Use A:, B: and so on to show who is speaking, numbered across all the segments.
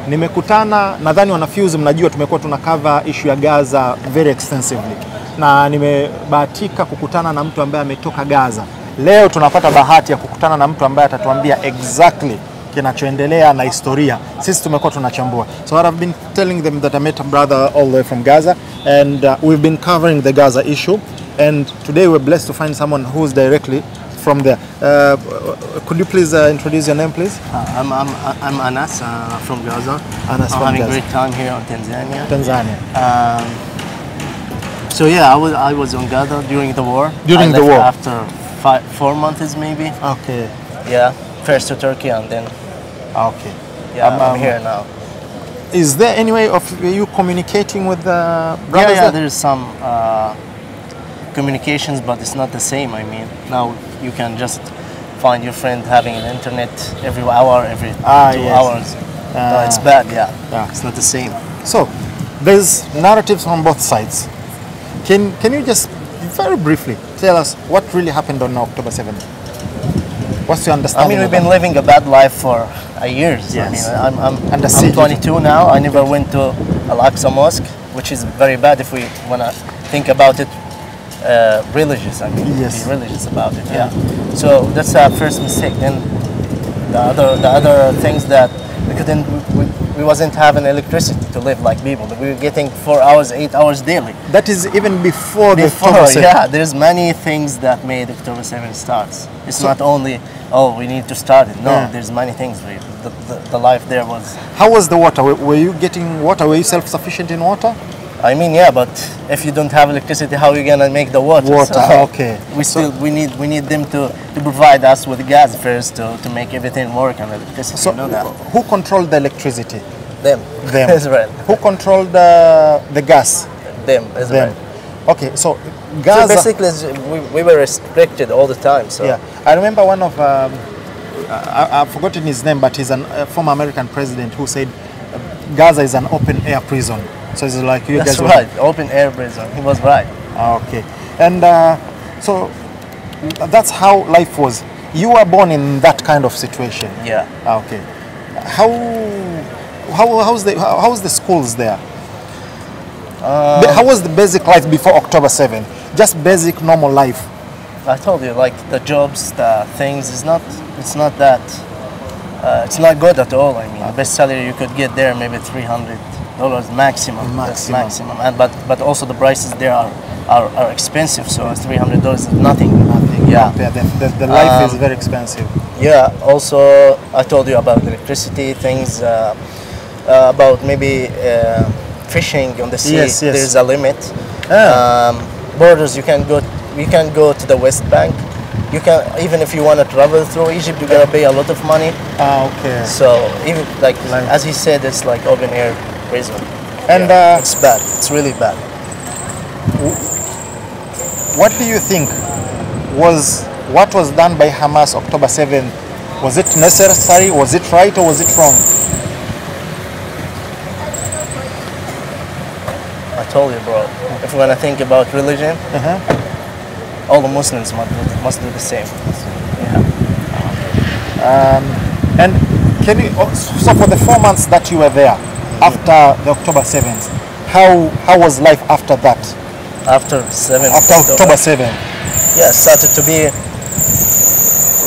A: Nimekutana, nadhani wanafuse, mnajua tumekuwa tunakava issue ya Gaza very extensively. Na nimebahatika kukutana na mtu ambaye ametoka Gaza. Leo tunapata bahati ya kukutana na mtu ambaye atatuambia exactly kinachoendelea na historia. Sisi tumekuwa tunachambua. So what I've been telling them that I met a brother all the way from Gaza, and we've been covering the Gaza issue, and today we're blessed to find someone who's directly from there. Could you please introduce your name, please?
B: I'm Anas from Gaza.
A: Anas
B: I'm
A: from
B: having
A: Gaza.
B: a great time here in Tanzania.
A: Tanzania.
B: So yeah, I was on Gaza during the war.
A: During
B: I
A: the
B: left
A: war.
B: after 4 months maybe.
A: Okay.
B: Yeah, first to Turkey and then
A: Okay.
B: yeah, I'm here now.
A: Is there any way of you communicating with the brothers?
B: Yeah, there's some communications, but it's not the same. I mean, now you can just find your friend having an internet every hour, every 2 hours. No, it's bad, yeah. It's not the same.
A: So, there's narratives from both sides. Can you just very briefly tell us what really happened on October 7th? What's your
B: I
A: understanding?
B: mean, we've been living a bad life for years.
A: Yes.
B: I mean, I'm 22 now. I never went to Al-Aqsa Mosque, which is very bad if we want to think about it religious. I mean,
A: Yes.
B: be religious about it. Yeah. So that's our first mistake. Then the other things that we wasn't having electricity to live like people. We were getting 4 hours, 8 hours daily.
A: That is even before the October 7th.
B: Yeah, there's many things that made October 7th starts. It's not only, oh, we need to start it. No, there's many things. The life there was...
A: How was the water? Were you getting water? Were you self-sufficient in water?
B: I mean, yeah, but if you don't have electricity, how are you gonna make the water?
A: Water,
B: So
A: okay.
B: We need them to provide us with gas first to make everything work and electricity.
A: So,
B: you know that.
A: who controlled the electricity?
B: Them.
A: Them.
B: Israel.
A: Who controlled the gas?
B: Them. Israel.
A: Them. Okay, so
B: So
A: Gaza.
B: basically, we were restricted all the time. So
A: Yeah, I remember one of I've forgotten his name, but he's a former American president who said Gaza is an open-air prison. So it's like you
B: that's
A: guys.
B: right. Open air prison. He was right.
A: Okay, and so that's how life was. You were born in that kind of situation.
B: Yeah.
A: Okay. How's the schools there? How was the basic life before October 7th? Just basic normal life.
B: I told you, like the jobs, the things, it's not that, it's not good at all. I mean, the best salary you could get there maybe $300 maximum. That's maximum. And but also the prices there are expensive. So $300 is nothing.
A: Nothing.
B: Yeah.
A: The life is very expensive.
B: Yeah. Also, I told you about electricity things, about maybe fishing on the sea.
A: Yes.
B: There's a limit. Borders, you can go to the West Bank. You can, even if you want to travel through Egypt, you gotta pay a lot of money.
A: Okay.
B: So even like as he said, it's like open air prison.
A: And
B: it's bad. It's really bad.
A: What do you think what was done by Hamas October 7th? Was it necessary? Was it right, or was it wrong?
B: I told you, bro. If we're gonna think about religion, all the Muslims must do the same. Yeah.
A: And can you? So for the 4 months that you were there after the October 7th, how was life after that?
B: After
A: October 7th.
B: Yeah, it started to be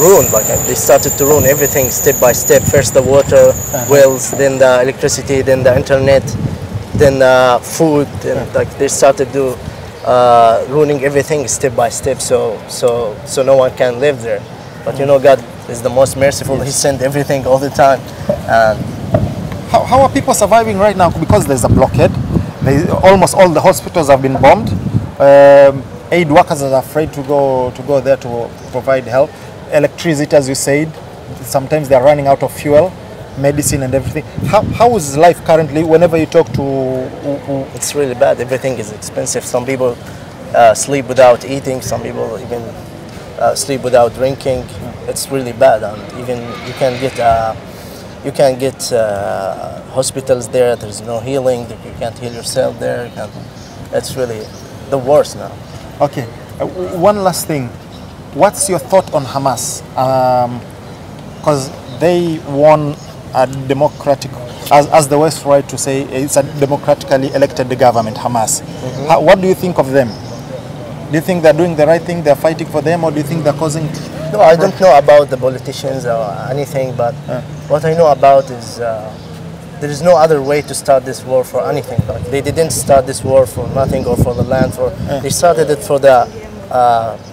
B: ruined. Like they started to ruin everything step by step. First the water, wells, then the electricity, then the internet, then food, and like they started to ruining everything step by step. So no one can live there. But you know, God is the most merciful. He sent everything all the time. And
A: how are people surviving right now? Because there's a blockade. Almost all the hospitals have been bombed. Aid workers are afraid to go there to provide help. Electricity, as you said, sometimes they're running out of fuel, medicine and everything. How is life currently? Whenever you talk to...
B: It's really bad. Everything is expensive. Some people sleep without eating. Some people even sleep without drinking. It's really bad. And even you can get hospitals there. There's no healing. You can't heal yourself there. It's really the worst now.
A: Okay. One last thing. What's your thought on Hamas? Because they won a democratic as the West right to say, it's a democratically elected government, Hamas. What do you think of them? Do you think they're doing the right thing, they're fighting for them, or do you think they're causing...
B: No, I don't know about the politicians or anything, but what I know about is there is no other way to start this war for anything. Like, they didn't start this war for nothing or for the land. They started it for the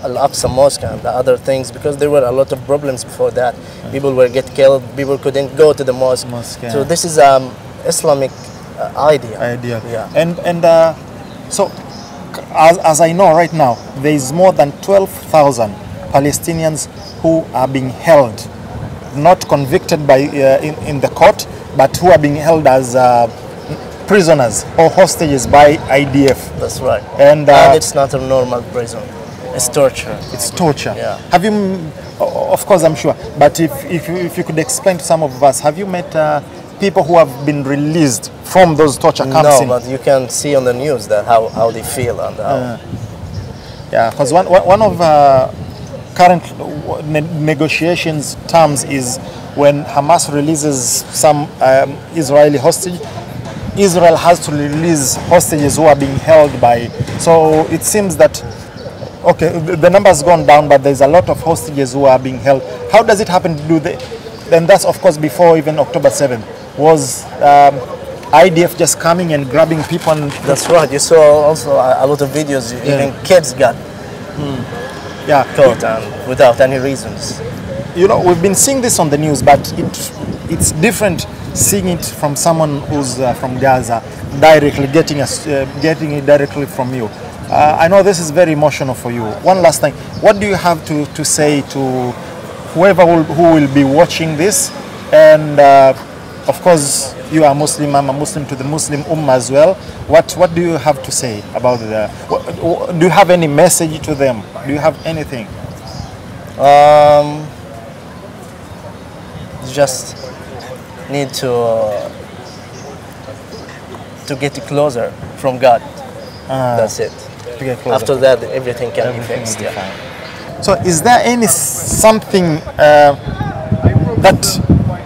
B: Al-Aqsa Mosque and the other things, because there were a lot of problems before that. People were get killed, people couldn't go to the mosque. So this is Islamic idea. Yeah.
A: And so, as I know right now, there is more than 12,000 Palestinians who are being held, not convicted by in the court, but who are being held as prisoners or hostages by IDF.
B: That's right.
A: And
B: it's not a normal prison. It's torture.
A: It's torture.
B: Yeah.
A: Have you? Of course, I'm sure. But if you could explain to some of us, have you met people who have been released from those torture camps?
B: No, but you can see on the news that how they feel and how.
A: Yeah, because one of current negotiations terms is when Hamas releases some Israeli hostage, Israel has to release hostages who are being held by. So it seems that, okay, the number's gone down, but there's a lot of hostages who are being held. How does it happen? And that's of course before even October 7th. Was IDF just coming and grabbing people? And
B: that's right. You saw also a lot of videos. Even kids got caught and without any reasons.
A: You know, we've been seeing this on the news, but it's different seeing it from someone who's from Gaza, directly getting it directly from you. I know this is very emotional for you. One last thing, what do you have to say to whoever who will be watching this? And of course, you are Muslim, I'm a Muslim, to the Muslim Ummah as well. What do you have to say about do you have any message to them? Do you have anything?
B: Just need to get closer from God. That's it.
A: To get closer.
B: After that, everything can be fixed. Yeah.
A: So, is there something that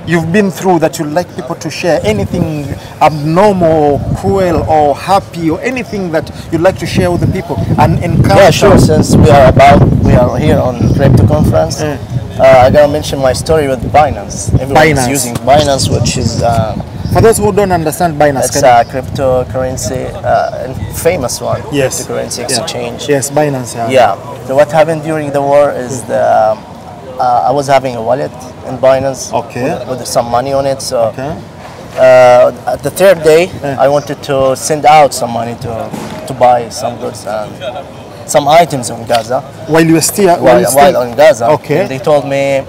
A: you've been through that you'd like people to share? Anything abnormal, cruel, or happy, or anything that you'd like to share with the people? And encourage.
B: Yeah, sure. Since we are here on crypto conference, I gotta mention my story with Binance. Everyone is using Binance, which is
A: for those who don't understand Binance,
B: it's a cryptocurrency, famous one.
A: Yes.
B: Cryptocurrency exchange.
A: Yes, Binance.
B: Yeah. So what happened during the war is I was having a wallet in Binance with some money on it. So at the third day, I wanted to send out some money to buy some goods and some items on Gaza.
A: While you were still
B: while on Gaza,
A: and
B: they told me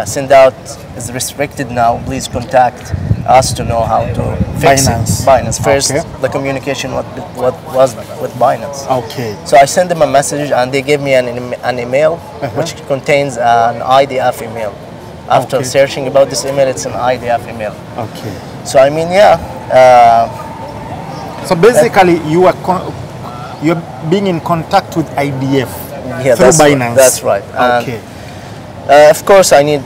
B: send out is restricted now. Please contact us to know how to fix Binance. First, the communication what was with Binance. So I sent them a message and they gave me an email which contains an IDF email. After searching about this email, it's an IDF email. So I mean,
A: so basically, you're being in contact with IDF through Binance.
B: That's right. Of course, I need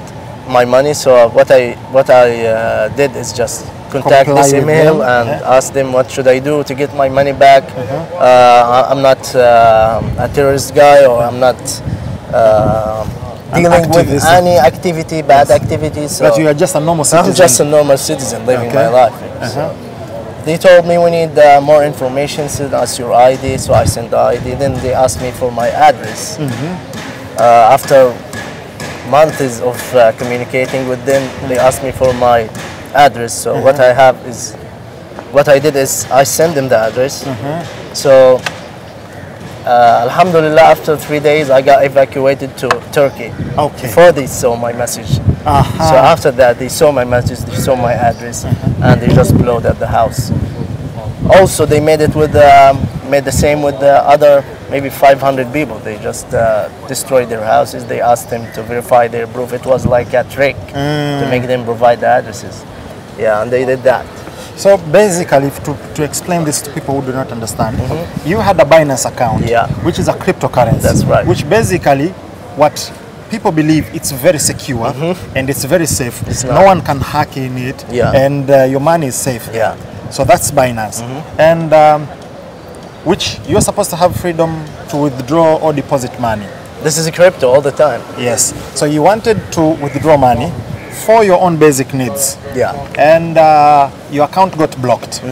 B: my money. So what I did is just contact this email and ask them what should I do to get my money back. I'm not a terrorist guy, or I'm not dealing with any activity, bad activity. So
A: but you are just a normal citizen.
B: I'm just a normal citizen living my life. So they told me we need more information, send us your ID. So I sent the ID. Then they asked me for my address. After months of communicating with them, they asked me for my address. So what I did is I sent them the address. So Alhamdulillah, after 3 days, I got evacuated to Turkey. Before they saw my message. So after that, they saw my message, they saw my address, and they just blew up the house. Also, they made it with made the same with the other maybe 500 people. They just destroyed their houses. They asked them to verify their proof. It was like a trick to make them provide the addresses. Yeah, and they did that.
A: So basically, to explain this to people who do not understand, you had a Binance account, which is a cryptocurrency.
B: That's right.
A: Which basically, what people believe it's very secure and it's very safe. No one can hack in it, and your money is safe.
B: Yeah.
A: So that's Binance, and which you're supposed to have freedom to withdraw or deposit money.
B: This is a crypto all the time.
A: Yes. So you wanted to withdraw money for your own basic needs.
B: Yeah.
A: And your account got blocked.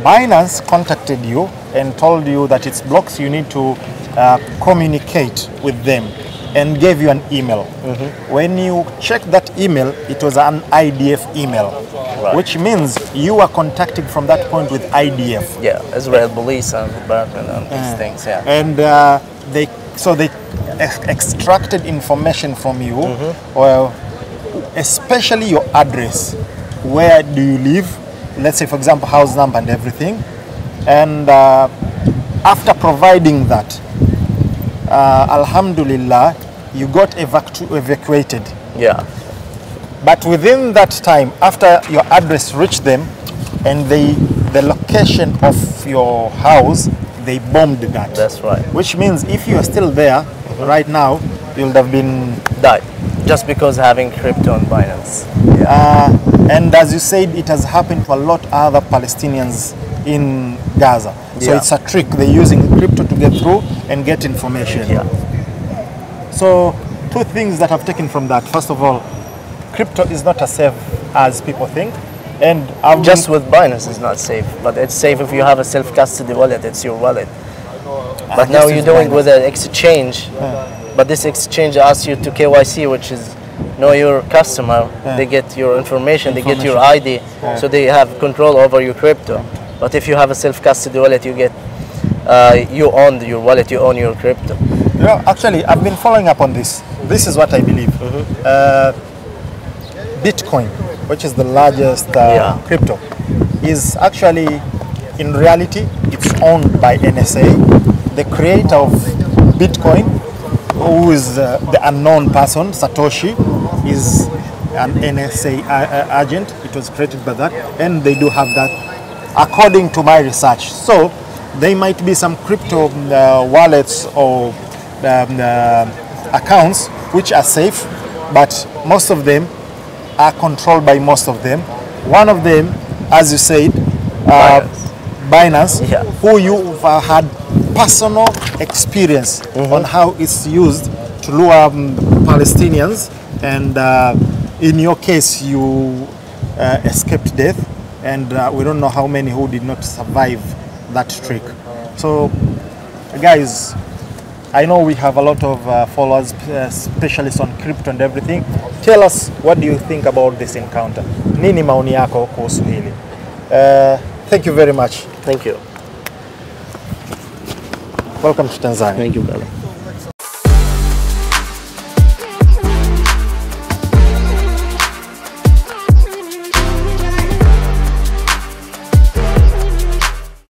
A: Binance contacted you and told you that it's blocked. You need to communicate with them, and gave you an email. When you checked that email, it was an IDF email, which means you are contacting from that point with IDF.
B: Yeah, Israel police and department and these things. Yeah.
A: And they extracted information from you, well, especially your address. Where do you live? Let's say, for example, house number and everything. And after providing that, Alhamdulillah, you got evacuated.
B: Yeah.
A: But within that time, after your address reached them, and the location of your house, they bombed that.
B: That's right.
A: Which means if you are still there right now, you would have been
B: died just because having crypto on Binance.
A: And as you said, it has happened to a lot of other Palestinians in Gaza. So it's a trick. They're using crypto to get through and get information.
B: Yeah.
A: So two things that I've taken from that. First of all, crypto is not as safe as people think. And
B: just with Binance is not safe, but it's safe if you have a self-custody wallet. It's your wallet. But now you're doing with an exchange. But this exchange asks you to KYC, which is know your customer. They get your information, they get your ID, so they have control over your crypto. But if you have a self-custody wallet, you get you own your wallet, you own your crypto.
A: Yeah, actually, I've been following up on this. This is what I believe. Bitcoin, which is the largest crypto, is actually, in reality, it's owned by NSA. The creator of Bitcoin, who is the unknown person, Satoshi, is an NSA agent. It was created by that, and they do have that, according to my research. So there might be some crypto wallets or accounts which are safe, but most of them are controlled by most of them. One of them, as you said, Binance, who you've had personal experience on how it's used to lure Palestinians, and in your case you escaped death, and we don't know how many who did not survive that trick. So guys, I know we have a lot of followers, specialists on crypto and everything. Tell us, what do you think about this encounter? Nini maoni yako kuhusu hili? Thank you very much.
B: Thank you.
A: Welcome to Tanzania.
B: Thank you, brother.